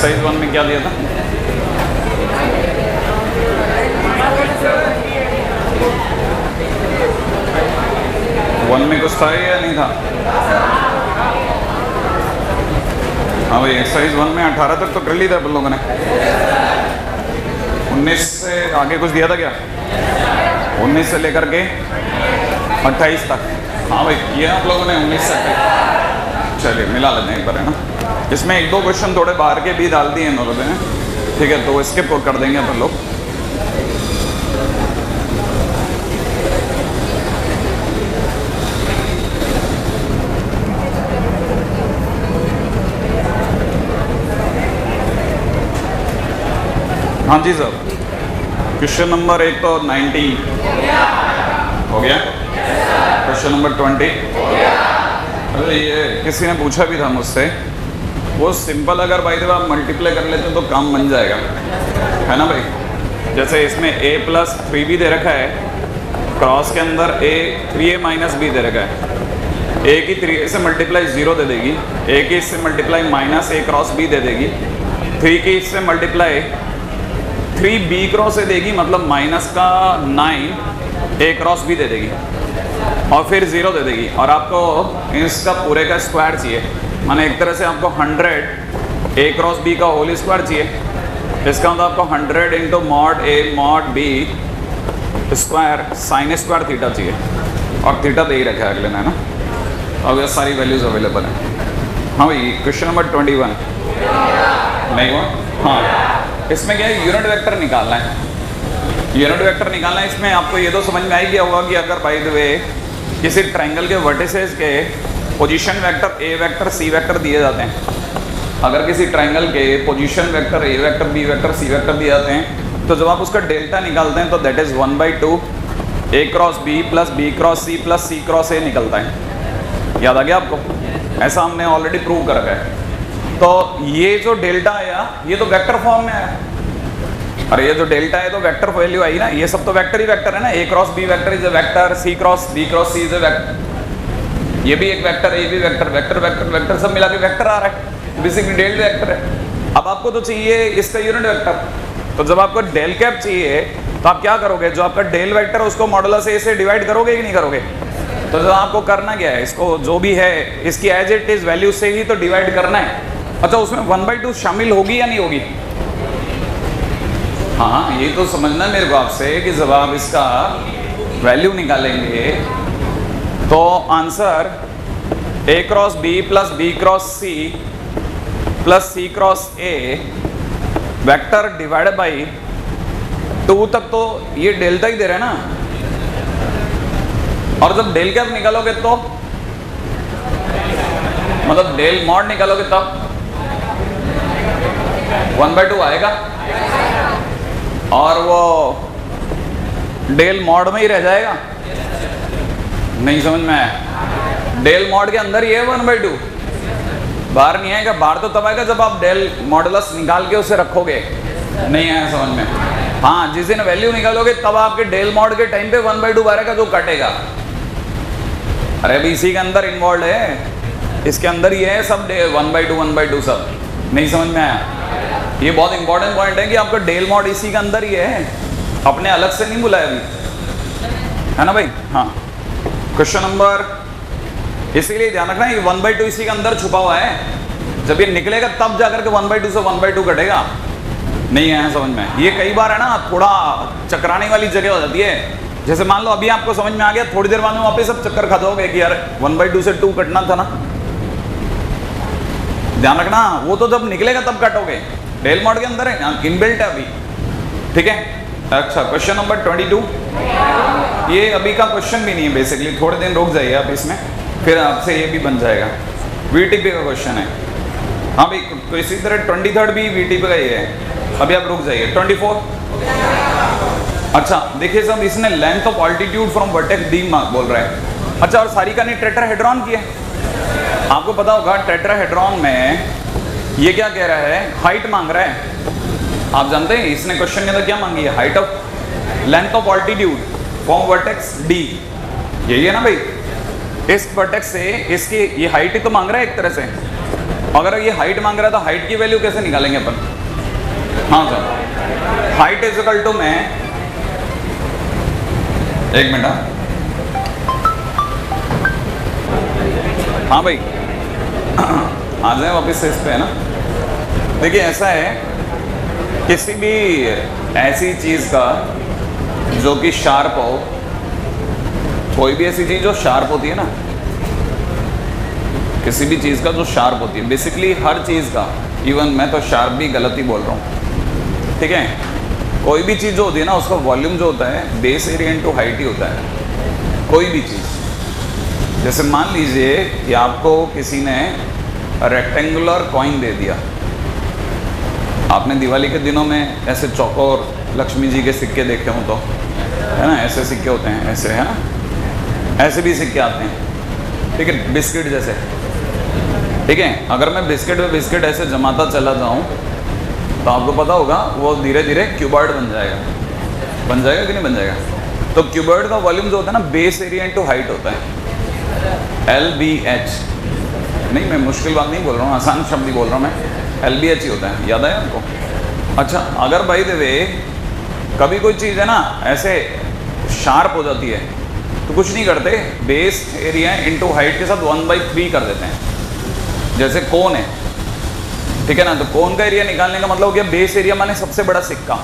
Exercise 1 में क्या दिया था? वन में कुछ था या नहीं था? हाँ भाई, एक्सरसाइज 1 में 18 तक तो कर ली था अपन लोगों ने। 19 से आगे कुछ दिया था क्या? 19 से लेकर के 28 तक। हाँ भाई, किया आप लोगों ने 19 से 28। चलिए मिला लेते हैं एक बार, है ना। इसमें एक दो क्वेश्चन थोड़े बाहर के भी डाल दिए इन लोगों ने, ठीक है, तो स्किप कर देंगे अपन लोग। हाँ जी सर, क्वेश्चन नंबर 1 तो 19 हो गया, क्वेश्चन नंबर 20। अरे ये किसी ने पूछा भी था मुझसे, वो सिंपल अगर भाई जब आप मल्टीप्लाई कर लेते हैं तो काम बन जाएगा, है ना भाई। जैसे इसमें a प्लस 3b दे रखा है, क्रॉस के अंदर a 3a माइनस b दे रखा है। a की 3a से मल्टीप्लाई 0 दे देगी, a की इससे multiply minus a cross b दे देगी, 3 की इससे मल्टीप्लाई 3b क्रॉस ए देगी, मतलब माइनस का 9 a क्रॉस b दे देगी, और फिर 0 दे देगी। और आपको इसका पूरे का स्क्वायर चाहिए, माने एक तरह से आपको 100 a क्रॉस b का होल स्क्वायर चाहिए। इसका मतलब आपको 100 into mod a mod b square sine square theta चाहिए, और थीटा दे ही रखा है अगले ने, है ना। अब ये सारी वैल्यूज अवेलेबल है। हाँ भाई, क्वेश्चन नंबर 21 नहीं हुआ। हाँ, इसमें क्या है, यूनिट वेक्टर निकालना है। यूनिट वेक्टर निकालना है, इसमें आपको ये तो समझ में आ गया होगा कि अगर बाय द वे किसी ट्रायंगल के वर्टिसेस के position vector a vector c vector दिए जाते हैं, अगर किसी ट्रायंगल के position vector a vector b vector c vector दिए जाते हैं, तो जब आप उसका डेल्टा निकालते हैं तो that is 1/2 a cross b plus b cross c plus c cross a निकलता है। याद आ गया आपको? ऐसा हमने ऑलरेडी प्रूव कर रखा है। तो ये जो डेल्टा आया ये तो वेक्टर फॉर्म में आया, अरे ये जो डेल्टा है तो वेक्टर वैल्यू आई ना, ये सब तो वेक्टर ही वेक्टर है ना। a cross b vector is a vector, c cross b cross c is a vector, ये भी एक वेक्टर है, ये भी वेक्टर, वेक्टर वेक्टर वेक्टर सब मिला के वेक्टर आ रहा है, बेसिकली डेल्टा वेक्टर है। अब आपको तो चाहिए इसका यूनिट वेक्टर, तो जब आपको डेल कैप चाहिए तो आप क्या करोगे, जो आपका डेल वेक्टर है उसको मॉडुलस a से डिवाइड करोगे कि नहीं करोगे? तो जो आपको करना क्या है, इसको जो भी है इसकी एज इट इज वैल्यू से ही तो डिवाइड करना है। अच्छा, उसमें 1/2 शामिल होगी या नहीं होगी? हाँ, ये तो समझना है मेरे को आपसे कि जब आप इसका वैल्यू निकालेंगे तो answer a cross b plus b cross c plus c cross a vector divided by 2 तक, तो ये डेल्टा ही दे रहा है ना। और जब डेल कैप निकालोगे तो मतलब डेल मॉड निकालोगे तब 1/2 आएगा, और वो डेल मॉड में ही रह जाएगा। नहीं समझ में आया? डेल मॉड के अंदर ही है 1/2, बाहर नहीं आएगा। बाहर तो तब आएगा जब आप डेल मॉडुलस निकाल के उसे रखोगे। नहीं आया समझ में? हाँ, जिस दिन वैल्यू निकालोगे तब आपके डेल मॉड के टाइम पे 1/2 आएगा जो कटेगा। अरे अभी इसी के अंदर इन्वॉल्व है, इसके अंदर ही है सब 1/2 सब। नहीं समझ में आया? ये बहुत इंपॉर्टेंट पॉइंट है कि आपका डेल मॉड इसी के अंदर ही है, अपने अलग से नहीं बुलाया अभी, है ना भाई। हाँ, क्वेश्चन नंबर, इसीलिए ध्यान रखना ये 1/2 इसी के अंदर छुपा हुआ है, जब ये निकलेगा तब जाकर के 1/2 से 1/2 कटेगा। नहीं है समझ में? ये कई बार है ना थोड़ा चकराने वाली जगह हो जाती है। जैसे मान लो अभी आपको समझ में आ गया, थोड़ी देर बाद में वापस सब चक्कर खा जाओगे कि यार 1/2 से 2 कटना था ना। ध्यान रखना, वो तो जब निकलेगा तब कटोगे, डेल मॉड के अंदर है, इनबिल्ट है अभी, ठीक है। अच्छा, क्वेश्चन नंबर 22, ये अभी का क्वेश्चन भी नहीं है बेसिकली, थोड़े दिन रुक जाइए आप इसमें, फिर आपसे ये भी बन जाएगा। वीटीपी का क्वेश्चन है। हाँ भाई, तो इसी तरह 23rd भी वीटीपी का ही है, अभी आप रुक जाइए। 24, अच्छा देखिए सब, इसने length of altitude from vertex D बोल रहा है। अच्छा, और सारी का नहीं टेट्राहेड्रॉन की है। आपको पता होगा टेट्राहेड्रॉन में ये क्या कह रहा है, हाइट मांग रहा है। आप जानते हैं इसने क्वेश्चन के अंदर क्या मांगी है, height of length of altitude from vertex D, यही है ना भाई। इस वर्टेक्स से इसकी ये हाइट ही तो मांग रहा है एक तरह से, अगर ये हाइट मांग रहा है तो हाइट की वैल्यू कैसे निकालेंगे अपन? हाँ sir, height is equal to में, एक मिनट, हाँ भाई आ जाए वापस से इस पे, है ना। देखिए ऐसा है, किसी भी ऐसी चीज़ का जो कि शार्प हो, कोई भी ऐसी चीज़ जो शार्प होती है ना, किसी भी चीज़ का जो शार्प होती है, बेसिकली हर चीज़ का, इवन मैं तो शार्प भी गलत ही बोल रहा हूँ, ठीक है। कोई भी चीज़ जो होती है ना, उसका वॉल्यूम जो होता है बेस एरिया इनटू हाइट ही होता है, कोई भी चीज़। जैसे मान लीजिए कि आपको किसी ने रेक्टेंगुलर कॉइन दे दिया, आपने दिवाली के दिनों में ऐसे चौकोर लक्ष्मी जी के सिक्के देखे हों तो, है ना, ऐसे सिक्के होते हैं, ऐसे, है ना, ऐसे भी सिक्के आते हैं, ठीक है, बिस्किट जैसे, ठीक है। अगर मैं बिस्किट में बिस्किट ऐसे जमाता चला जाऊं तो आपको पता होगा वो धीरे धीरे क्यूबॉइड बन जाएगा कि नहीं बन जाएगा? तो क्यूबॉइड का वॉल्यूम जो होता है ना, बेस एरिया इनटू हाइट होता है, LBH। नहीं, मैं मुश्किल बात नहीं बोल रहा हूँ, आसान शब्द ही बोल रहा हूँ मैं, LBH ही होता है, याद है आपको? अच्छा, अगर बाय द वे कभी कोई चीज़ है ना ऐसे शार्प हो जाती है तो कुछ नहीं करते, बेस एरिया इनटू हाइट के साथ 1/3 कर देते हैं। जैसे कोन है, ठीक है ना, तो कोन का एरिया निकालने का मतलब हो गया बेस एरिया माने सबसे बड़ा सिक्का,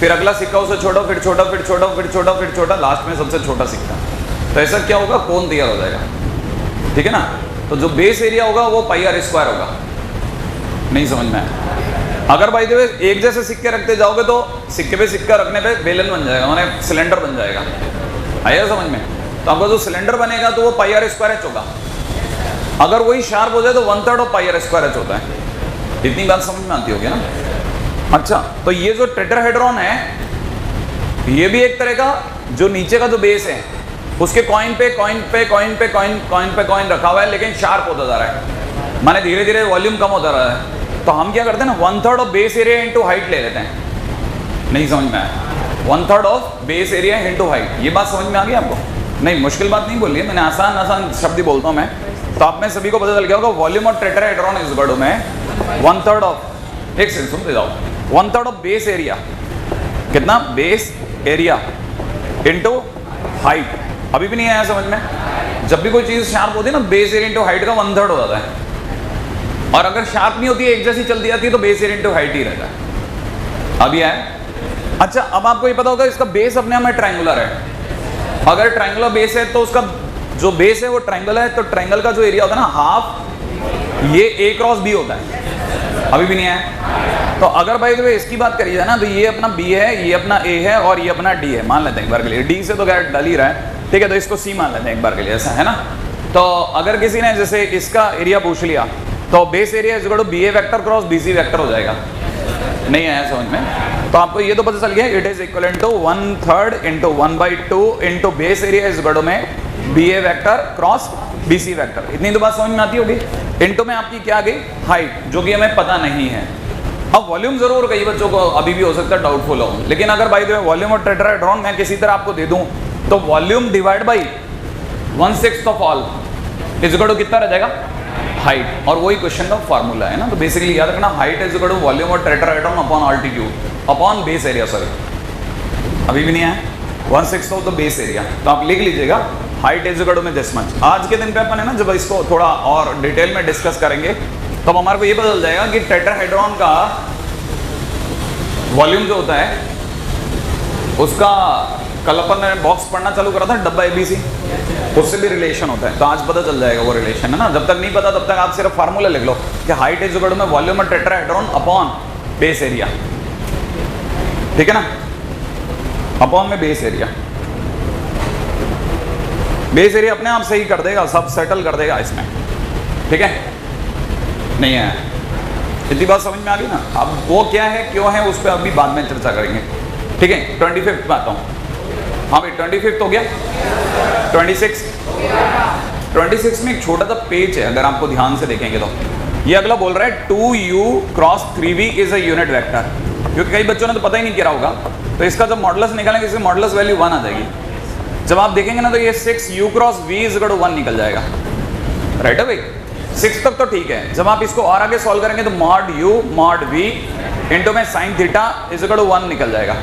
फिर अगला सिक्का उसे छोटा, फिर छोटा, फिर छोटा, फिर छोटा, फिर छोटा, लास्ट में सबसे छोटा सिक्का। तो ऐसा क्या होगा, कोन तैयार हो जाएगा, ठीक है ना। तो जो बेस एरिया होगा वो πr² होगा। नहीं समझ में आया? अगर भाई देवे एक जैसे सिक्के रखते जाओगे तो सिक्के पे सिक्का रखने पे बेलन बन जाएगा, माने सिलेंडर बन जाएगा। आया समझ में? तो आपका जो सिलेंडर बनेगा तो वो πr² होगा। अगर वही शार्प हो जाए तो 1/3 ऑफ πr² होता है। इतनी बात समझ में आती होगी ना? अच्छा, तो ये जो टेट्राहेड्रॉन है ये भी एक तरह का, जो नीचे का जो बेस है उसके कॉइन पे कॉइन रखा हुआ है, लेकिन शार्प होता जा रहा है, माने धीरे धीरे वॉल्यूम कम होता रहा है। तो हम क्या करते हैं ना, 1/3 of base area into height ले लेते हैं। नहीं समझ में आया? 1/3 of base area into height, ये बात समझ में आ गई आपको? नहीं, मुश्किल बात नहीं बोली है मैंने, आसान शब्द ही बोलता हूँ मैं। तो आप में सभी को पता चल गया होगा, volume of tetrahedron is equal to में 1/3 ऑफ, एक सेकंड सुनते जाओ, 1/3 ऑफ बेस एरिया, कितना? Base area into height. अभी भी नहीं आया समझ में? जब भी कोई चीज़ शार्प होती है ना, बेस एरिया इनटू हाइट का 1/3 हो जाता है, और अगर शार्प नहीं होती है, एक जैसी चलती जाती है, तो बेस एरिया इनटू हाइट ही रहता है। अभी आया? अच्छा, अब आपको ये पता होगा इसका बेस अपने आप में ट्रायंगुलर है। अगर ट्रायंगुलर बेस है तो उसका जो बेस है वो ट्रायंगल है, तो ट्रायंगल का जो एरिया होता है ना, हाफ ये A×B होता है। अभी भी नहीं आया? तो अगर भाई तो इसकी बात करी जाए ना, तो ये अपना B है, ये अपना A है, और ये अपना D है, मान लेते हैं एक बार के लिए। D से तो खैर डल ही रहा है, ठीक है, तो इसको C मान लेते हैं एक बार के लिए, ऐसा है ना। तो अगर किसी ने जैसे इसका एरिया पूछ लिया तो base area is equal to BA vector cross BC vector हो जाएगा। नहीं आया समझ में? तो आपको ये तो पता चल गया, it is equal to 1/3 into 1/2 into base area is equal to में BA vector cross BC vector. इतनी तो बात समझ में आती होगी। इंटू में आपकी क्या आ गई? हाइट, जो कि हमें पता नहीं है। अब वॉल्यूम जरूर कई बच्चों को अभी भी हो सकता है डाउटफुल हो, लेकिन अगर by the way volume of tetrahedron मैं किसी तरह आपको दे दूं तो volume divide by 1/6 of all is equal to कितना रह जाएगा? हाइट। और वही क्वेश्चन का फार्मूला है ना, तो बेसिकली याद रखना, height is equal to volume of tetrahedron upon altitude upon base area. Sorry, अभी भी नहीं आया? 1/6 ऑफ द बेस एरिया। तो आप लिख लीजिएगा, हाइट इज इक्वल टू में दिस मच। आज के दिन पे अपन है ना, जब इसको थोड़ा और डिटेल में डिस्कस करेंगे तब हमारे को ये पता चल जाएगा कि टेट्राहेड्रॉन का वॉल्यूम जो होता है उसका, कल अपन ने बॉक्स पढ़ना चालू करा था डब्बा ABC, उससे भी रिलेशन होता है। तो आज पता चल जाएगा वो रिलेशन, है ना। जब तक नहीं पता तब तक आप सिर्फ फार्मूला लिख लो कि हाइट इज इक्वल टू में volume of tetrahedron upon base area, ठीक है ना, अपॉन में बेस एरिया। बेस एरिया अपने आप सही कर देगा, सब सेटल कर देगा इसमें, ठीक है। नहीं है? इतनी बात समझ में आ गई ना। अब वो क्या है, क्यों है, उस पर अभी बाद में चर्चा करेंगे, ठीक है। 25 पे आता हूँ। हाँ भाई, 25 हो गया, 26 में एक छोटा सा पेज है, अगर आपको ध्यान से देखेंगे तो ये अगला बोल रहा है 2u cross 3v is a unit vector, क्योंकि कई बच्चों ने तो पता ही नहीं किया होगा। तो इसका जब मॉडुलस निकालेंगे, इसकी मॉडुलस वैल्यू 1 आ जाएगी। जब आप देखेंगे ना तो ये 6u cross v is equal to 1 निकल जाएगा, राइट है भाई। 6 तक तो ठीक है। जब आप इसको और आगे सॉल्व करेंगे तो mod u mod v into में sine theta is equal to 1 निकल जाएगा।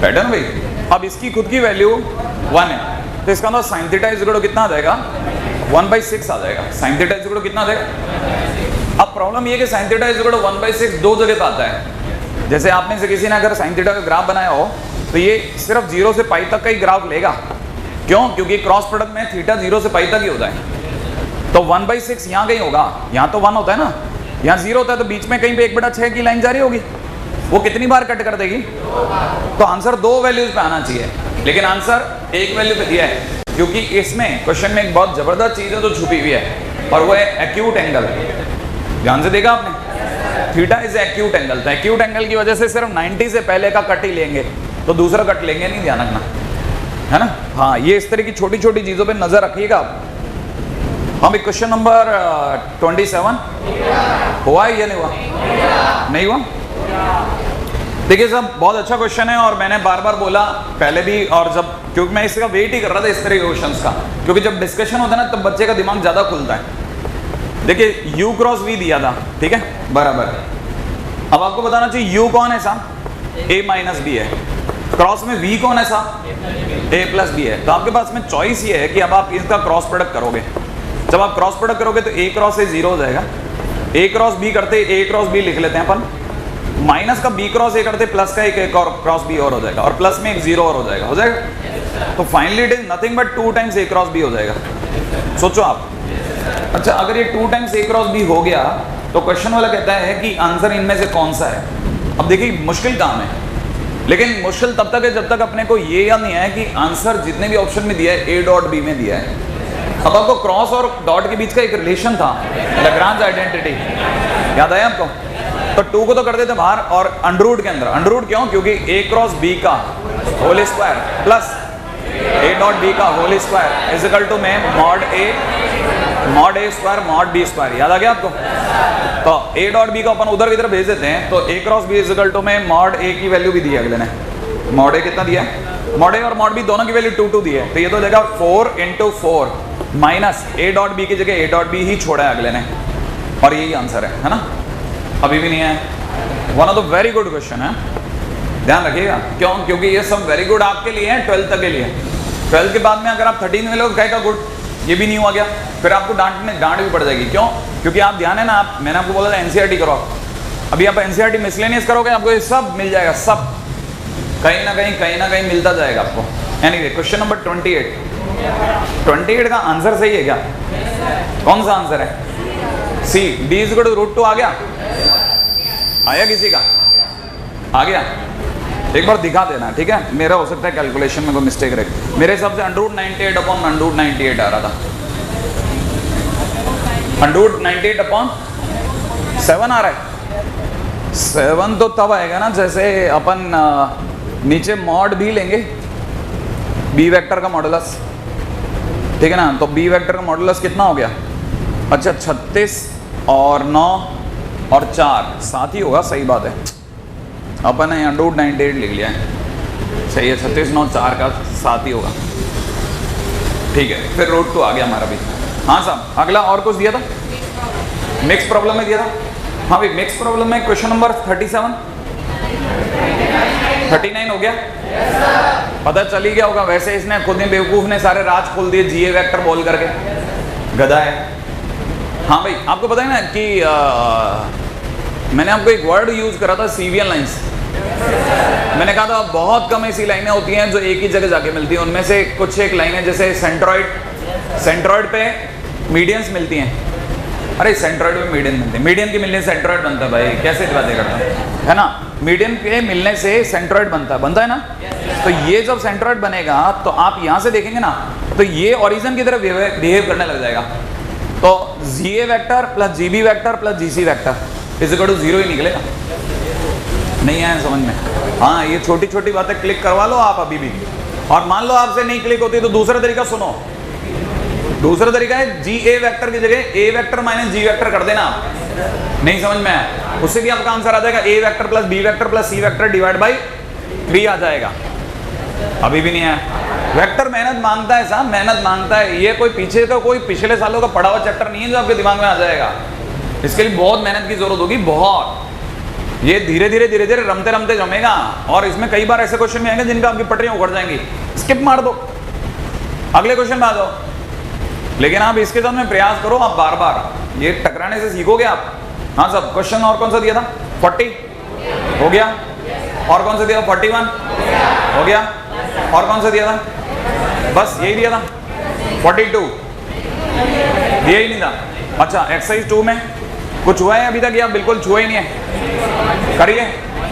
पैटर्न भाई, अब इसकी खुद की वैल्यू 1 है, तो इसका मतलब sine theta is equal to कितना आ जाएगा, 1/6 आ जाएगा। Sine theta is equal to कितना आ जाएगा। अब प्रॉब्लम ये कि sine theta is equal to 1/6 दो जगह पे आता है। जैसे आप में से किसी ने अगर साइन थीटा का ग्राफ बनाया हो तो ये सिर्फ 0 से पाई तक का ही ग्राफ लेगा। क्यों? क्योंकि क्रॉस प्रोडक्ट में थीटा 0 से पाई तक ही होता है। तो 1/6 यहाँ कहीं होगा, यहाँ तो 1 होता है ना, यहाँ 0 होता है, तो बीच में कहीं पे 1/6 की लाइन जारी होगी, वो कितनी बार कट कर देगी। तो आंसर दो वैल्यूज पे आना चाहिए, लेकिन आंसर एक वैल्यू पे दिया है, क्योंकि इसमें क्वेश्चन में एक बहुत जबरदस्त चीज है जो छुपी हुई है, और वो है एक्यूट एंगल। ध्यान से देखा आपने, थीटा इज एक्यूट एंगल। तो एक्यूट एंगल की वजह से सिर्फ 90 से पहले का कट ही लेंगे, तो दूसरा कट लेंगे नहीं, ध्यान रखना है ना। हाँ, ये इस तरह की छोटी छोटी चीजों पे नजर रखिएगा आप। हम क्वेश्चन नंबर 27 हुआ है या नहीं हुआ? नहीं हुआ। देखिए साहब, बहुत अच्छा क्वेश्चन है, और मैंने बार बार बोला पहले भी, और जब, क्योंकि मैं इसका वेट ही कर रहा था इस तरह के क्वेश्चंस का, क्योंकि जब डिस्कशन होता है ना तब बच्चे का दिमाग ज्यादा खुलता है। देखिए u क्रॉस v दिया था, ठीक है, बराबर। अब आपको बताना चाहिए u कौन है साहब, a माइनस b है, क्रॉस में v कौन है साहब, a प्लस b है। तो आपके पास में चॉइस ये है कि अब आप इसका क्रॉस प्रोडक्ट करोगे। जब आप क्रॉस प्रोडक्ट करोगे तो a क्रॉस a 0 हो जाएगा, a क्रॉस b करते a क्रॉस b लिख लेते हैं अपन, माइनस का b क्रॉस a करते प्लस का एक और क्रॉस b और हो जाएगा, और प्लस में एक 0 और हो जाएगा, हो जाएगा। तो finally it is nothing but 2 times a cross b हो जाएगा। सोचो आप, अच्छा अगर ये 2 टाइम्स a क्रॉस b हो गया तो क्वेश्चन वाला कहता है कि आंसर इनमें से कौन सा है। अब देखिए मुश्किल काम है, लेकिन मुश्किल तब तक है जब तक अपने को ये याद नहीं आया कि आंसर जितने भी ऑप्शन में दिया है a डॉट b में दिया है। अब आपको क्रॉस और डॉट के बीच का एक रिलेशन था, लैग्रांज आइडेंटिटी, याद आया आपको? तो 2 को तो कर देते बाहर, और अंडररूट के अंदर, अंडररूट क्यों? क्योंकि a क्रॉस b का whole square plus a dot b का whole square is equal to में mod a square mod b square. याद आ गया आपको? तो a डॉट b को अपन उधर इधर भेज देते हैं, तो a cross b is equal to में मॉड a की वैल्यू भी दी है अगले ने। मॉड a कितना दिया है? मॉड a और मॉड b दोनों की वैल्यू 2 2 दी है, तो ये तो हो जाएगा 4 × 4 माइनस a डॉट b की जगह a डॉट b ही छोड़ा है अगले ने, और यही आंसर है ना। अभी भी नहीं है। One of the very good question है, ध्यान रखिएगा। क्यों? क्योंकि ये सब वेरी गुड आपके लिए है 12th तक के लिए। 12th के बाद में अगर आप 13 में लोग कहेगा गुड, ये भी नहीं हुआ गया, फिर आपको डांट भी पड़ जाएगी। क्यों? क्योंकि आप ध्यान है ना, आप, मैंने आपको बोला था एनसीईआरटी करो आप। अभी आप एनसीईआरटी मिसलेनियस करोगे, आपको ये सब मिल जाएगा, सब कहीं ना कहीं मिलता जाएगा आपको। एनीवे, क्वेश्चन नंबर 28 का आंसर सही है क्या? कौन सा आंसर है? सी, b इज इक्वल टू √2 आ गया? आया किसी का? आ गया? एक बार दिखा देना, ठीक है। मेरा हो सकता है कैलकुलेशन में कोई मिस्टेक रहे, मेरे हिसाब से √98 अपॉन √98 आ रहा था, √98 अपॉन 7 आ रहा है। 7 तो तब आएगा ना जैसे अपन नीचे मॉड भी लेंगे, b वेक्टर का मॉडुलस, ठीक है ना। तो b वेक्टर का मॉडुलस कितना हो गया? अच्छा 36 और 9 और 4 7 ही होगा, सही बात है। अपन ने यहाँ √98 लिख लिया है, सही है। 36 9 4 का 7 ही होगा, ठीक है। फिर √2 आ गया हमारा भी। हाँ साहब, अगला और कुछ दिया था, मिक्स प्रॉब्लम में दिया था। हाँ भाई, मिक्स प्रॉब्लम में क्वेश्चन नंबर 37 39 हो गया, पता चल ही गया होगा। वैसे इसने खुद ही बेवकूफ ने सारे राज खोल दिए जीए वेक्टर बोल करके, गधा है। हाँ भाई, आपको पता है ना कि मैंने आपको एक वर्ड यूज करा था, सीवियन लाइंस। मैंने कहा था बहुत कम ऐसी लाइनें होती हैं जो एक ही जगह जाके मिलती हैं। उनमें से कुछ एक लाइनें जैसे सेंट्रॉइड पे मीडियंस मिलती हैं। अरे सेंट्रॉइड पे मीडियन मिलते हैं, मीडियन के मिलने से सेंट्रॉइड बनता है भाई, कैसे बातें करता है ना। मीडियन के मिलने से सेंट्रॉइड बनता है ना। तो ये जब सेंट्रॉइड बनेगा तो आप यहाँ से देखेंगे ना, तो ये ओरिजिन की तरह बिहेव करने लग जाएगा। तो GA vector plus GB vector plus GC vector is equal to 0 ही निकलेगा। नहीं आया समझ में? हाँ, ये छोटी छोटी बातें क्लिक करवा लो आप अभी भी। और मान लो आपसे नहीं क्लिक होती तो दूसरा तरीका सुनो। दूसरा तरीका है जी ए वेक्टर की जगह ए वेक्टर माइनस जी वेक्टर कर देना। नहीं समझ में आया? उससे भी आपका आंसर आ जाएगा A vector plus B vector plus C vector divide by 3 आ जाएगा। अभी भी नहीं आया? वेक्टर मेहनत मांगता है साहब, मेहनत मांगता है। ये कोई पीछे का कोई पिछले सालों का पढ़ा हुआ चैप्टर नहीं है जो आपके दिमाग में आ जाएगा। इसके लिए बहुत मेहनत की जरूरत होगी, बहुत। ये धीरे धीरे रमते रमते जमेगा। और इसमें कई बार ऐसे क्वेश्चन भी आएंगे जिनका आपकी पटरियां उखड़ जाएंगी, स्किप मार दो, अगले क्वेश्चन में आ जाओ। लेकिन आप इसके साथ में प्रयास करो, आप बार बार ये टकराने से सीखोगे आप। हाँ सब क्वेश्चन और कौन सा दिया था? 40 हो गया। और कौन सा दिया था? 41 हो गया। और कौन सा दिया था? बस यही दिया था। 42 दिया ही नहीं था। अच्छा एक्सरसाइज 2 में कुछ हुआ है अभी तक या बिल्कुल छुआ ही नहीं है? करिए।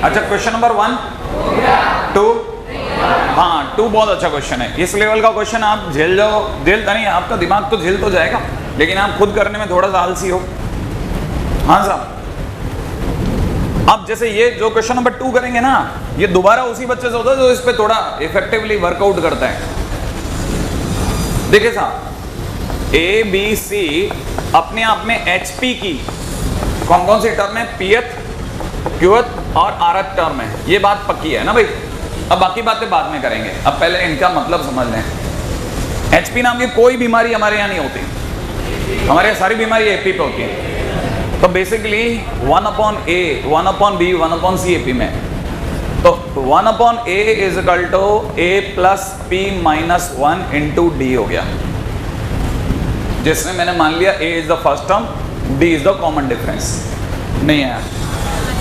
अच्छा क्वेश्चन नंबर 1 2, हाँ 2 बहुत अच्छा क्वेश्चन है। इस लेवल का क्वेश्चन आप झेल जाओ, झेलता नहीं, आपका दिमाग तो झेल तो जाएगा, लेकिन आप खुद करने में थोड़ा सा आलसी हो। हाँ साहब, अब जैसे ये जो क्वेश्चन नंबर 2 करेंगे ना, ये दोबारा उसी बच्चे से होता है जो इस पे थोड़ा इफेक्टिवली वर्कआउट करता है। देखिए साहब, ए बी सी अपने आप में एचपी की कौन कौन सी टर्म है? पीएथ, क्यूएथ और आरएथ टर्म है। ये बात पक्की है ना भाई। अब बाकी बातें बाद में करेंगे, अब पहले इनका मतलब समझ लें। एचपी नाम की कोई बीमारी हमारे यहाँ नहीं होती, हमारे यहाँ सारी बीमारी एपी पे होती है। तो basically 1/A, 1/B, 1/C AP में। तो 1/A is equal to A plus P minus 1 into D हो गया, जिसमें मैंने मान लिया A is the first term, D is the common difference. नहीं है।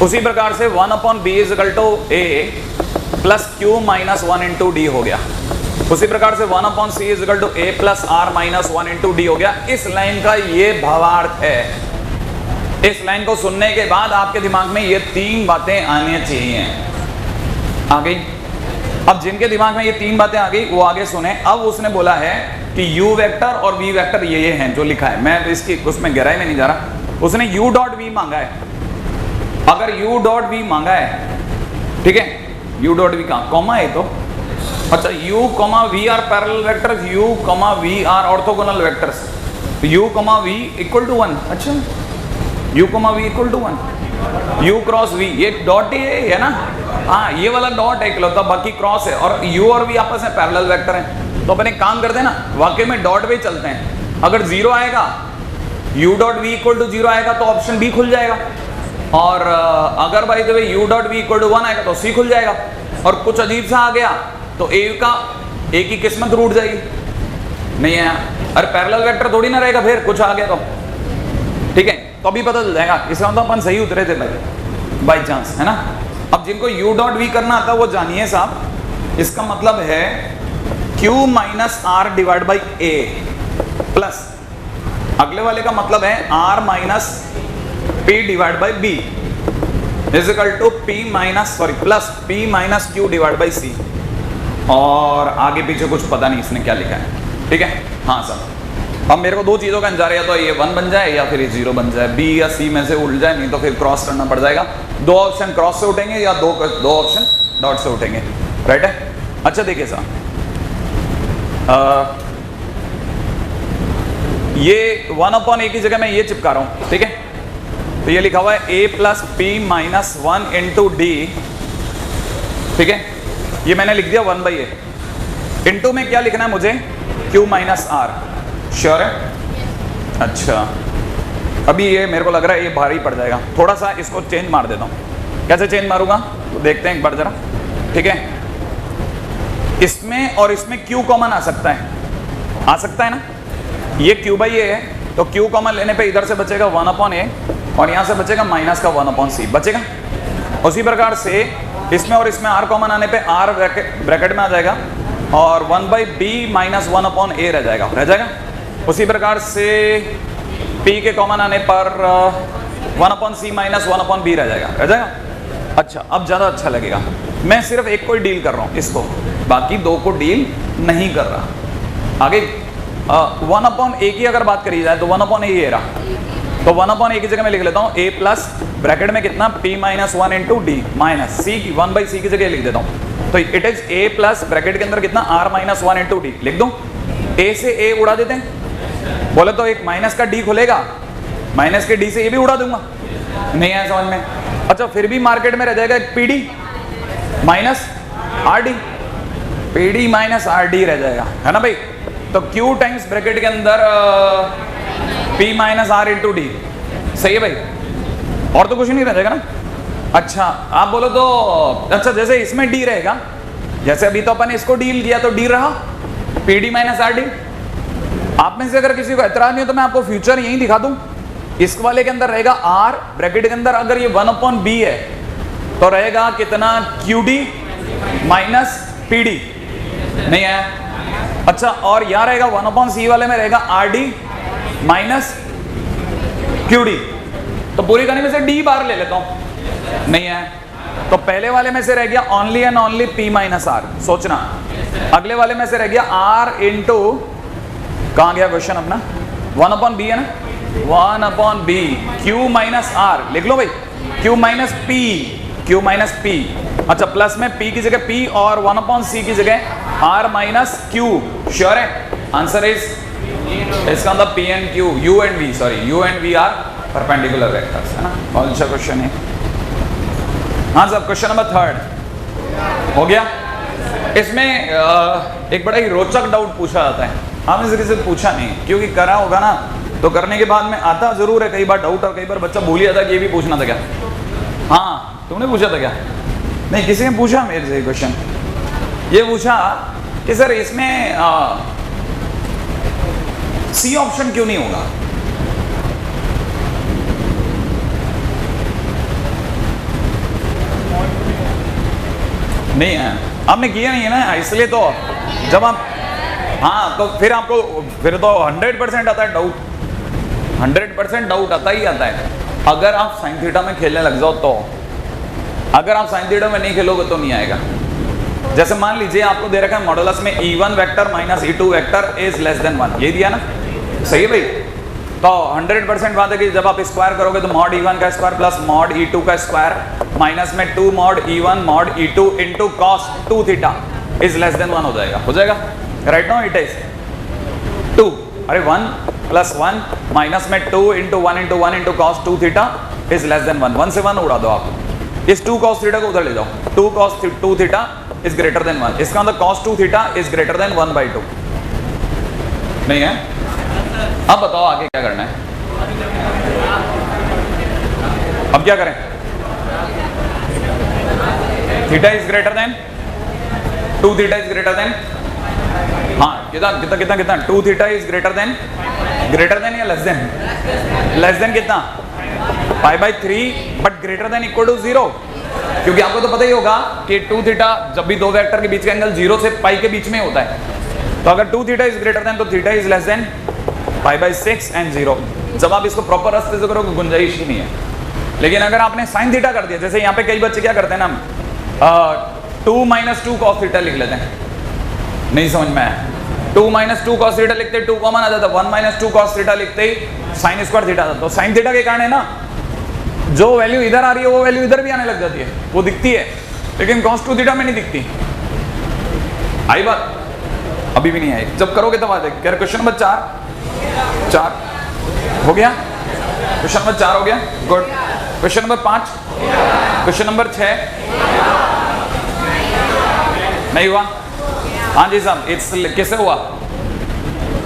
उसी प्रकार से 1/B is equal to A plus Q minus 1 into D हो गया। उसी प्रकार से 1/C is equal to A plus R minus 1 into D हो गया। इस लाइन का ये भावार्थ है। इस लाइन को सुनने के बाद आपके दिमाग में ये 3 बातें आनी चाहिए। आ गई? अब जिनके दिमाग में ये 3 बातें आ गई वो आगे सुने। अब उसने बोला है कि U वेक्टर और V वेक्टर ये हैं जो लिखा है। मैं इसकी उसमें गहराई में नहीं जा रहा। उसने U डॉट V मांगा है। अगर U डॉट V मांगा है, ठीक है, U डॉट V कहाँ? कॉमा है तो। अच्छा U comma V are parallel vectors, U comma V are orthogonal vectors. U comma V equal to 1। अच्छा U comma V equal to 1, U cross V, ये डॉट ही है ना? हाँ ये वाला डॉट है इकलौता, बाकी क्रॉस है। और U और V आपस में पैरेलल वेक्टर हैं। तो अपन एक काम करते हैं ना, वाकई में डॉट पे चलते हैं। अगर 0 आएगा, U dot V equal to 0 आएगा तो ऑप्शन B खुल जाएगा। और अगर भाई जब U dot V equal to 1 आएगा तो C खुल जाएगा। और कुछ अजीब सा आ गया तो A की किस्मत रूठ जाएगी। नहीं है? अरे पैरेलल वेक्टर थोड़ी ना रहेगा फिर, कुछ आ गया तो, ठीक है, तो अभी पता चल जाएगा। इसका मतलब अपन सही उतरे थे भाई, बाई चांस, है ना? अब जिनको U डॉट V करना आता है वो जानिए साहब, इसका मतलब है Q minus R divide by A plus अगले वाले का मतलब है R minus P divide by B is equal two plus P minus Q divide by C। और आगे पीछे कुछ पता नहीं इसने क्या लिखा है, ठीक है? हाँ सर, अब मेरे को 2 चीज़ों का इंतजार है, या तो ये 1 बन जाए या फिर ये 0 बन जाए। B या C में से उड़ जाए, नहीं तो फिर क्रॉस करना पड़ जाएगा। 2 ऑप्शन क्रॉस से उठेंगे या 2 ऑप्शन डॉट से उठेंगे, राइट है? अच्छा देखिए साहब, ये 1/A की जगह मैं ये चिपका रहा हूँ, ठीक है? तो ये लिखा हुआ है A plus P minus 1 into D, ठीक है? ये मैंने लिख दिया 1/A। इंटू में क्या लिखना है मुझे? Q minus R। श्योर है? अच्छा अभी ये मेरे को लग रहा है ये भारी पड़ जाएगा, थोड़ा सा इसको चेंज मार देता हूँ। कैसे चेंज मारूंगा तो देखते हैं एक बार जरा, ठीक है? इसमें और इसमें Q कॉमन आ सकता है ना? ये Q बाई A है, तो Q कॉमन लेने पे इधर से बचेगा 1/A और यहाँ से बचेगा माइनस का 1/C बचेगा। उसी प्रकार से इसमें और इसमें R कॉमन आने पे R ब्रैकेट में आ जाएगा और 1/B माइनस 1/A रह जाएगा। उसी प्रकार से P के कॉमन आने पर 1/C माइनस 1/B रह जाएगा। अच्छा अब ज़्यादा अच्छा लगेगा, मैं सिर्फ एक को ही डील कर रहा हूँ, इसको, बाकी 2 को डील नहीं कर रहा। आगे 1/A की अगर बात करी जाए तो 1/A ये रहा, तो 1/A की जगह मैं लिख लेता हूँ A प्लस ब्रैकेट में कितना P minus 1 into D minus C की 1/C की जगह लिख देता हूँ। तो it is A plus bracket के अंदर कितना R माइनस 1 इंटू D लिख दूँ। A से A उड़ा देते हैं, बोले तो एक माइनस का D खुलेगा, माइनस के D से ये भी उड़ा दूंगा। नहीं आया समझ में? अच्छा फिर भी मार्केट में रह जाएगा एक PD minus RD, P D minus R D रह जाएगा, है ना भाई। तो क्यू टाइम्स ब्रैकेट के अंदर P minus R into D, सही है भाई, और तो कुछ नहीं रह जाएगा ना। अच्छा आप बोलो तो अच्छा जैसे इसमें डी रहेगा, जैसे अभी तो अपन इसको डील किया तो डी रहा P D minus R D. आप में से अगर किसी को एतराज नहीं हो तो मैं आपको फ्यूचर यही दिखा दूं। इस वाले के अंदर रहेगा आर ब्रैकेट के अंदर, अगर ये 1/b है तो रहेगा कितना Q D minus P D, नहीं है। अच्छा और यहां रहेगा 1/c वाले में रहेगा R D minus Q D. तो पूरी कहानी में से डी बार ले लेता हूं, नहीं है। तो पहले वाले में से रह गया only and only P minus R, सोचना। अगले वाले में से रह गया आर इंटू, कहां गया क्वेश्चन अपना, 1/b है ना, 1/b क्यू माइनस आर लिख लो भाई, Q minus P, Q minus P. अच्छा प्लस में p की जगह p और 1/c की जगह r माइनस q। श्योर है, आंसर इज इसका मतलब p and q, u and v, sorry u and v are perpendicular vectors, है ना। बहुत अच्छा क्वेश्चन है। हाँ साहब क्वेश्चन नंबर 3 हो गया। इसमें एक बड़ा ही रोचक डाउट पूछा जाता है, आपने से किसी से पूछा नहीं, क्योंकि करा होगा ना तो करने के बाद में आता जरूर है कई बार डाउट, और कई बार बच्चा भूल जाता कि ये भी पूछना था क्या। हाँ तुमने पूछा था क्या? नहीं, किसी ने पूछा मेरे से क्वेश्चन, ये पूछा कि सर इसमें सी ऑप्शन क्यों नहीं होगा। नहीं है, आपने किया नहीं है ना, इसलिए तो जब आप, हाँ तो फिर आपको फिर तो 100% आता है डाउट, 100% डाउट आता ही आता है। अगर आप साइन थीटा में खेलने लग जाओ तो, अगर आप साइन थीटा में नहीं खेलोगे तो नहीं आएगा। जैसे मान लीजिए आपको दे रखा है मॉडुलस में e1 vector minus e2 vector is less then 1, ये दिया ना, सही है भाई। तो 100% बात है कि जब आप स्क्वायर करोगे तो मॉड e1 का स्क्वायर प्लस मॉड e2 का स्क्वायर माइनस में 2 mod e1 mod e2 into cos 2 theta is less then 1 हो जाएगा, हो जाएगा। राइट नाउ इट इज 2, अरे 1 प्लस 1 माइनस में 2 into 1 into 1 into cos 2 theta is less then 1, 1 से 1 उड़ा दो आप, इस 2 कॉस थीटा को उधर ले जाओ, 2 cos 2 theta is greater then 1, इसका मतलब cos 2 theta is greater then 1/2, नहीं है। अब बताओ आगे क्या करना है, अब क्या करें। Theta is greater than 2 theta is greater than, हाँ कितना कितना कितना कितना 2 थीटा इज ग्रेटर देन या लेस देन कितना, π/3 but greater than equal to 0, क्योंकि आपको तो पता ही होगा कि 2 थीटा जब भी दो वेक्टर के बीच का एंगल 0 से पाई के बीच में होता है, तो अगर 2 थीटा इज ग्रेटर देन तो theta is less than π/6 and 0। जब आप इसको प्रॉपर रास्ते से करोगे गुंजाइश ही नहीं है। लेकिन अगर आपने साइन थीटा कर दिया, जैसे यहाँ पे कई बच्चे क्या करते हैं ना, 2 माइनस 2 कॉस थीटा लिख लेते हैं, नहीं समझ में आया, 2 माइनस 2 कॉस थीटा लिखते 2 कॉमन आ जाता, 1 माइनस 2 कॉस थीटा लिखते ही साइन स्क्वायर थीटा आता। तो साइन थीटा के कारण है ना, जो वैल्यू इधर आ रही है वो वैल्यू इधर भी आने लग जाती है, वो दिखती है, लेकिन कॉस 2 थीटा में नहीं दिखती। आई बात, अभी भी नहीं आई, जब करोगे तब आ जाएगी। क्या क्वेश्चन नंबर 4 हो गया, क्वेश्चन नंबर 4 हो गया, good. Question number 5, question number 6 नहीं हुआ, हाँ जी साहब, इट्स कैसे हुआ,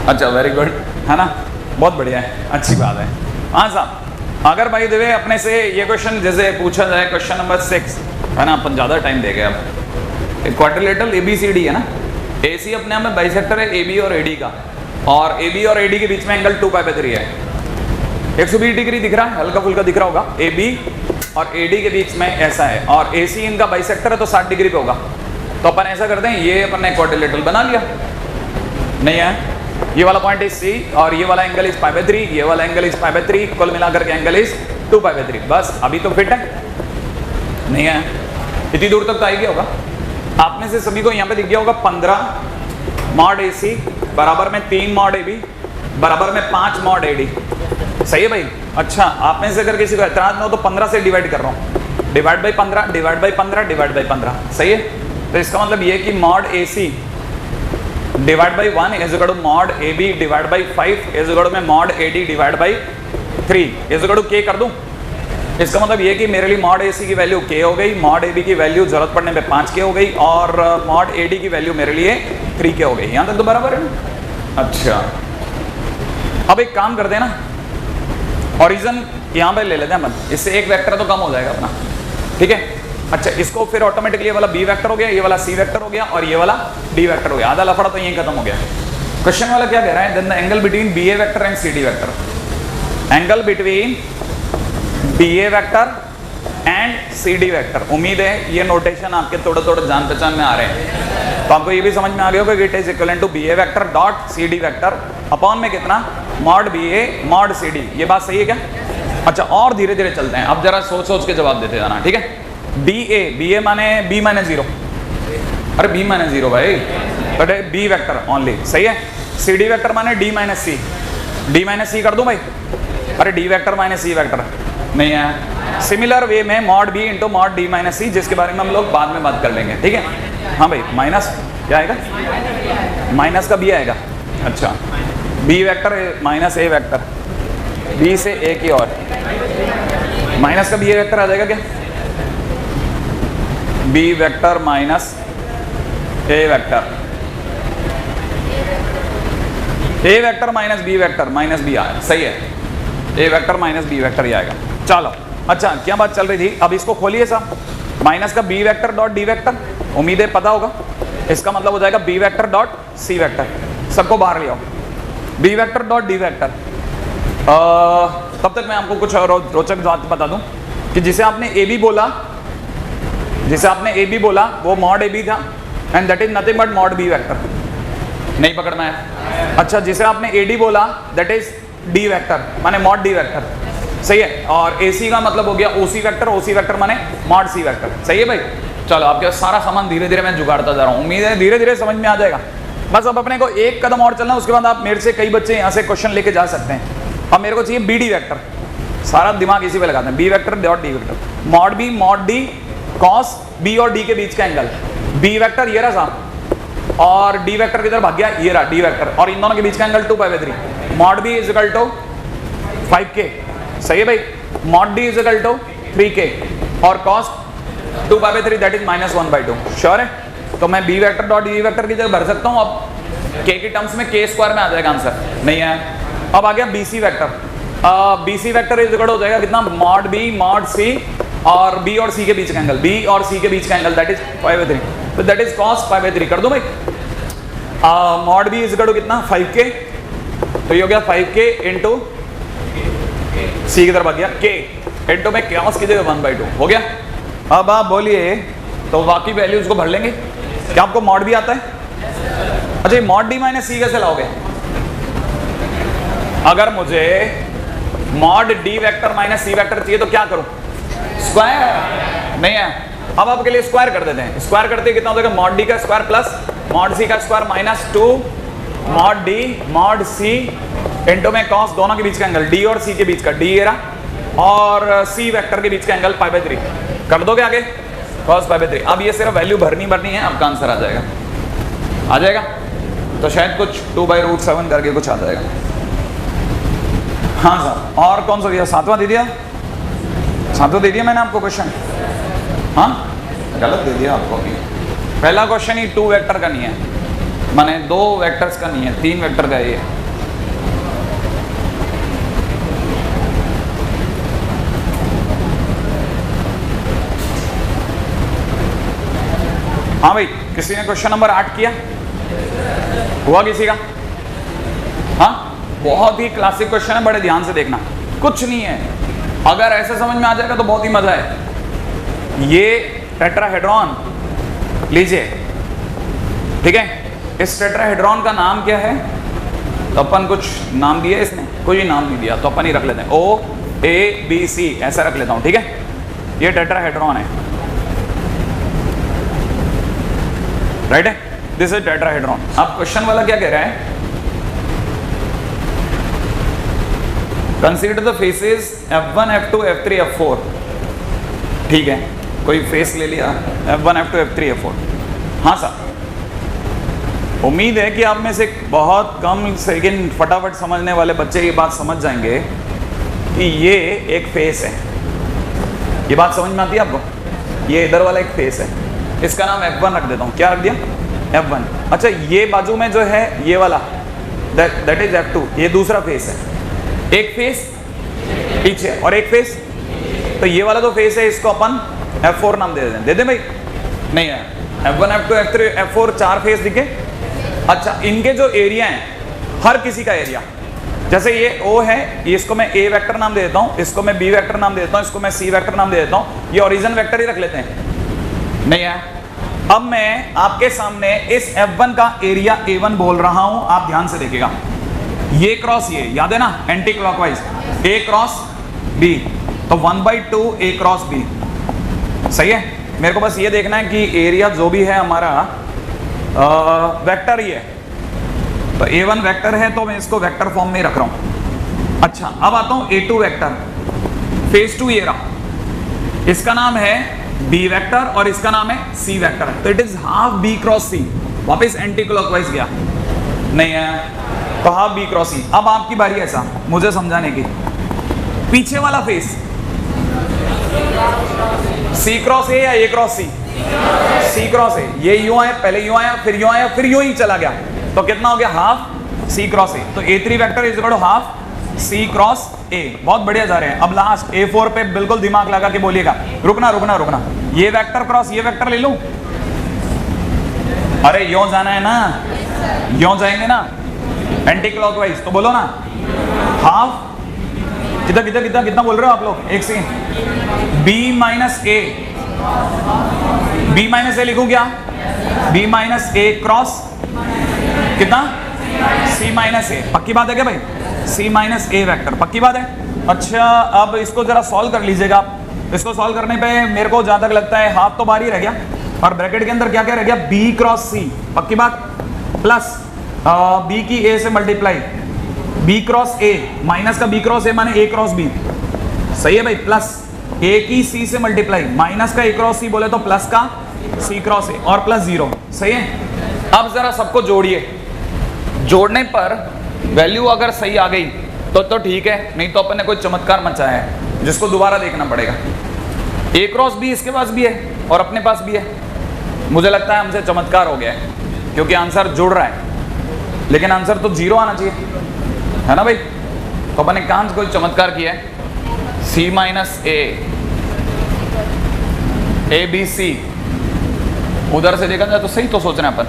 अच्छा वेरी गुड, है ना, बहुत बढ़िया है, अच्छी बात है। हाँ साहब, अगर भाई देवे अपने से ये क्वेश्चन जैसे पूछा जाए, क्वेश्चन नंबर 6 है ना, अपन ज़्यादा टाइम देंगे। अब क्वाड्रिलेटरल ABCD है ना, AC अपने आप में बाइसेक्टर है AB और AD का, और AB और AD के बीच में एंगल 2π/3 है, 120 डिग्री दिख रहा है, हल्का फुल्का दिख रहा होगा। AB और AD के बीच में ऐसा है, और AC इनका बाइसेक्टर है तो 60 डिग्री पे होगा। तो अपन ऐसा करते हैं, ये अपन ने क्वाड्रिलेटरल बना लिया, नहीं है, ये वाला पॉइंट इज C और ये वाला एंगल इज π/3, ये वाला एंगल इज π/3, कुल मिलाकर के एंगल इज 2π/3, बस अभी तो फिट है, नहीं है, इतनी दूर तक तो आ गया होगा। आप में से सभी को यहाँ पे दिख गया होगा 15 मॉड AC बराबर में 3 मॉड AB बराबर में 5 मॉड AD, सही है भाई। अच्छा, आप में से अगर किसी को एतराज ना हो तो 15 से डिवाइड कर रहा हूँ, divide by 15 divide by 15 divide by 15, सही है। तो इसका मतलब ये कि mod AC divide by 1 is equal to mod AB divide by 5 is equal to में mod AD divide by 3 is equal to K कर दूं, इसका मतलब ये कि मेरे लिए मॉड AC की वैल्यू k हो गई, मॉड AB की वैल्यू जरूरत पड़ने पे 5k हो गई और मॉड AD की वैल्यू मेरे लिए 3k हो गई। यहाँ तक तो बराबर है ना? अच्छा, अब एक काम करते हैं ना, ओरिजिन यहाँ पे ले लेते हैं अपन, इससे एक वेक्टर तो कम हो जाएगा अपना, ठीक है। अच्छा, इसको फिर ऑटोमेटिकली ये वाला B वेक्टर हो गया, ये वाला C वेक्टर हो गया और ये वाला D वेक्टर हो गया। आधा लफड़ा तो यहीं खत्म हो गया। क्वेश्चन वाला क्या कह रहा है? Then the angle between BA vector and CD vector, angle between BA vector and CD vector. उम्मीद है ये नोटेशन आपके थोड़े थोड़े जान पहचान में आ रहे हैं, तो आपको ये भी समझ में आ गया होगा कि it is equivalent to BA vector dot CD vector upon में कितना, मॉड BA मॉड CD। ये बात सही है क्या? अच्छा, और धीरे धीरे चलते हैं, अब जरा सोच सोच के जवाब देते जाना, ठीक है। BA माने B माने 0, अरे B माने 0 भाई, बट B वेक्टर ओनली, सही है। CD वेक्टर माने D माइनस C कर दूं भाई? अरे D vector minus C vector नहीं है। सिमिलर वे में mod B into mod D minus C, जिसके बारे में हम लोग बाद में बात कर लेंगे, ठीक है। हाँ भाई, माइनस क्या आएगा? माइनस का B आएगा। अच्छा, B vector minus A vector, B से A की और माइनस का B A वेक्टर आ जाएगा क्या? B vector minus A vector, A vector minus B vector, minus B आया, सही है। A vector minus B vector ही आएगा। चलो, अच्छा क्या बात चल रही थी, अब इसको खोलिए साहब। माइनस का B vector dot D vector, उम्मीद है पता होगा। इसका मतलब हो जाएगा B vector dot C vector, सबको बाहर ले आओ। B vector dot D vector, तब तक मैं आपको कुछ और रोचक बात बता दूं कि जिसे आपने AB बोला वो मॉड AB था, and that is nothing but mod B vector. नहीं पकड़ना है? अच्छा, जिसे आपने AD बोला दैट इज D वेक्टर, माने मॉड D वेक्टर, सही है। और AC का मतलब हो गया OC वेक्टर माने मॉड C वेक्टर, सही है भाई। चलो, आपके सारा सामान धीरे धीरे मैं जुगाड़ता जा रहा हूँ, उम्मीद है धीरे धीरे समझ में आ जाएगा। बस अब अपने को एक कदम और चलना, उसके बाद आप मेरे से कई बच्चे यहाँ से क्वेश्चन लेके जा सकते हैं। अब मेरे को चाहिए BD वेक्टर, सारा दिमाग इसी पे लगाते हैं। B vector dot D vector, mod B mod D cos B और D के बीच का एंगल। B वेक्टर ये रहा साहब, और D वेक्टर किधर भाग गया? ये रहा D वेक्टर, और इन दोनों के बीच का angle 2π/3। Mod B is equal to 5k, सही है भाई। Mod D is equal to 3k और कॉस 2π/3 दैट इज -1/2। श्योर है? तो मैं B vector dot D vector की जगह भर सकता हूँ। अब k की टर्म्स में k स्क्वायर में आ जाएगा आंसर, नहीं है। अब आ गया BC vector, BC vector is equal हो जाएगा कितना? मॉड B मॉड C और B और C के बीच का एंगल, B और C के बीच का एंगल दैट इज 5/3, तो दैट इज cos π/3 कर दो भाई। Mod B is equal to कितना? 5k, तो ये हो गया 5k इंटू C की तरफ आ गया k इंटू में cos की जगह 1/2 हो गया। अब आप बोलिए तो बाकी वैल्यूज को भर लेंगे। क्या आपको मॉड B आता है? अच्छा, मॉड D माइनस C कैसे लाओगे? अगर मुझे mod D vector minus C vector चाहिए तो क्या करूं? स्क्वायर नहीं है। अब आपके लिए स्क्वायर कर देते हैं। स्क्वायर करते कितना हो जाएगा? मॉड D का स्क्वायर प्लस मॉड C का square minus 2 mod D mod C into में कॉस दोनों के बीच का एंगल, D और C के बीच का, D एरा और C वेक्टर के बीच का एंगल π/3 कर दोगे आगे, cos π/3। अब ये सिर्फ वैल्यू भरनी है, आपका आंसर आ जाएगा। तो शायद कुछ 2/√7 करके कुछ आ जाएगा। हाँ सर, और कौन सा दिया? सातवां दे दिया, सातवां दे दिया मैंने आपको क्वेश्चन। हाँ, गलत दे दिया आपको अभी। पहला क्वेश्चन ही 2 वेक्टर का नहीं है, माने 2 वेक्टर्स का नहीं है, 3 वेक्टर का ये। हाँ भाई, किसी ने क्वेश्चन नंबर 8 किया? हुआ किसी का? हाँ, बहुत ही क्लासिक क्वेश्चन है, बड़े ध्यान से देखना। कुछ नहीं है, अगर ऐसे समझ में आ जाएगा तो बहुत ही मजा है। ये टेट्राहेड्रॉन लीजिए, ठीक है। इस टेट्राहेड्रॉन का नाम क्या है? तो अपन कुछ नाम दिया, इसने कोई नाम नहीं दिया, तो अपन ही रख लेते हैं OABC, ऐसा रख लेता हूं, ठीक है। ये टेट्राहेड्रॉन है, राइट है, दिस इज टेट्राहेड्रॉन। अब क्वेश्चन वाला क्या कह रहा है? Consider the faces F1 F2 F3 F4, ठीक है। कोई फेस ले लिया, F1 F2 F3 F4। हाँ सर, उम्मीद है कि आप में से बहुत कम सेकंड फटाफट समझने वाले बच्चे ये बात समझ जाएंगे कि ये एक फेस है, ये बात समझ में आती है आपको? ये इधर वाला एक फेस है, इसका नाम F1 रख देता हूँ। क्या रख दिया? F1। अच्छा, ये बाजू में जो है ये वाला दैट इज F2, ये दूसरा फेस है। एक फेस पीछे और एक फेस, तो ये वाला जो फेस है इसको अपन F4 नाम दे दें भाई? नहीं है, F1 F2 F3 F4 4 face दिखे। अच्छा, इनके जो एरिया हैं, हर किसी का एरिया, जैसे ये O है, इसको मैं A वेक्टर नाम दे देता हूँ, इसको मैं B वेक्टर नाम दे देता हूँ, इसको मैं C वेक्टर नाम दे देता हूँ, ये ओरिजिन वेक्टर ही रख लेते हैं। नहीं है। अब मैं आपके सामने इस F1 का एरिया A1 बोल रहा हूं, आप ध्यान से देखिएगा। ये क्रॉस ये, याद है ना, anti clockwise, A cross B, तो 1/2 A क्रॉस B। सही है। मेरे को बस ये देखना है कि एरिया जो भी है हमारा वेक्टर ही है, तो A1 वेक्टर है, तो मैं इसको वेक्टर फॉर्म में ही रख रहा हूं। अच्छा, अब आता हूं A2 वेक्टर, फेज 2 ये रहा, इसका नाम है B वेक्टर और इसका नाम है C वेक्टर, तो it is half B cross C। वापस एंटी क्लॉकवाइज गया, नहीं है, तो हाफ B क्रॉस C। अब आपकी बारी ऐसा मुझे समझाने की, पीछे वाला फेस C क्रॉस A या A cross C? C cross A। ये यूं आया, पहले यूं आया, फिर यूं आया, फिर यूं ही चला गया, तो कितना हो गया? Half C cross A। तो A3 vector is equal to half C cross A। बहुत बढ़िया जा रहे हैं। अब लास्ट A4 पे बिल्कुल दिमाग लगा के बोलिएगा। रुकना, ये वेक्टर क्रॉस ये वेक्टर ले लूं? अरे यों जाना है ना, यों जाएंगे ना एंटी क्लॉकवाइज, तो बोलो ना हाफ, कितना बोल रहे हो आप लोग? एक second. B minus A, B minus A लिखूं क्या? B माइनस A क्रॉस कितना? C minus A। पक्की बात है क्या भाई? C माइनस A वेक्टर, पक्की बात है। अच्छा, अब इसको जरा सॉल्व कर लीजिएगा आप। इसको सॉल्व करने पे मेरे को जहां तक लगता है हाफ तो बाहर ही रह गया, और ब्रैकेट के अंदर क्या क्या रह गया? B क्रॉस C, पक्की बात, प्लस B की A से multiply, B cross A, minus का B क्रॉस A माने A क्रॉस B, सही है भाई, प्लस A की C से मल्टीप्लाई, माइनस का A क्रॉस C बोले तो प्लस का C क्रॉस A, और प्लस 0, सही है। अब जरा सबको जोड़िए, जोड़ने पर वैल्यू अगर सही आ गई तो ठीक है, नहीं तो अपन ने कोई चमत्कार मचाया है जिसको दोबारा देखना पड़ेगा। A क्रॉस B इसके पास भी है और अपने पास भी है। मुझे लगता है हमसे चमत्कार हो गया है, क्योंकि आंसर जुड़ रहा है, लेकिन आंसर तो 0 आना चाहिए, है ना भाई? तो अपन ने कहां से कोई चमत्कार किया है? C minus A B C, उधर से देखा जाए तो सही तो सोच रहे हैं अपन।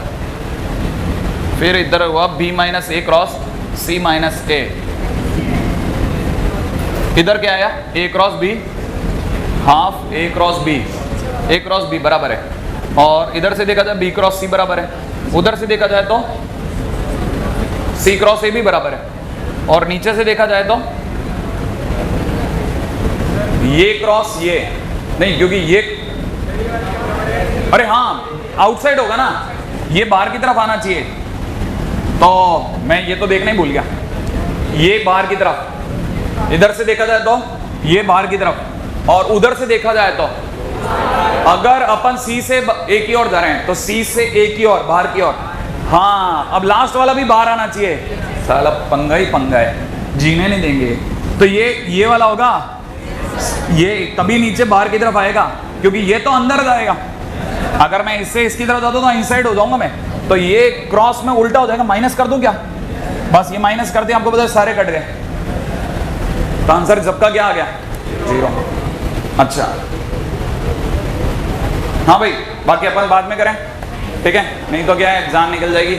फिर इधर हुआ B minus A cross C minus A, इधर क्या आया? A cross B, half A cross B, A cross B बराबर है, और इधर से देखा जाए B क्रॉस C बराबर है, उधर से देखा जाए तो C क्रॉस A भी बराबर है, और नीचे से देखा जाए तो ये क्रॉस ये नहीं, क्योंकि ये, अरे हाँ आउटसाइड होगा ना, ये बाहर की तरफ आना चाहिए, तो मैं ये तो देखना ही भूल गया, ये बाहर की तरफ, इधर से देखा जाए तो ये बाहर की तरफ, और उधर से देखा जाए तो अगर अपन C से A की ओर जा रहे हैं तो C से A की ओर, बाहर की ओर। हाँ, अब लास्ट वाला भी बाहर आना चाहिए, साला पंगा ही पंगा है, जीने नहीं देंगे। तो ये वाला होगा, ये तभी नीचे बाहर की तरफ आएगा, क्योंकि ये तो अंदर जाएगा। अगर मैं इससे इसकी तरफ जाता हूँ तो इनसाइड हो जाऊंगा मैं, तो ये क्रॉस में उल्टा हो जाएगा। माइनस कर दूं क्या? बस ये माइनस कर दिया, आपको पता है सारे कट गए, तो आंसर सबका क्या आ गया? 0। अच्छा हाँ भाई, बाकी अपन बाद में करें, ठीक है? नहीं तो क्या है, जान निकल जाएगी।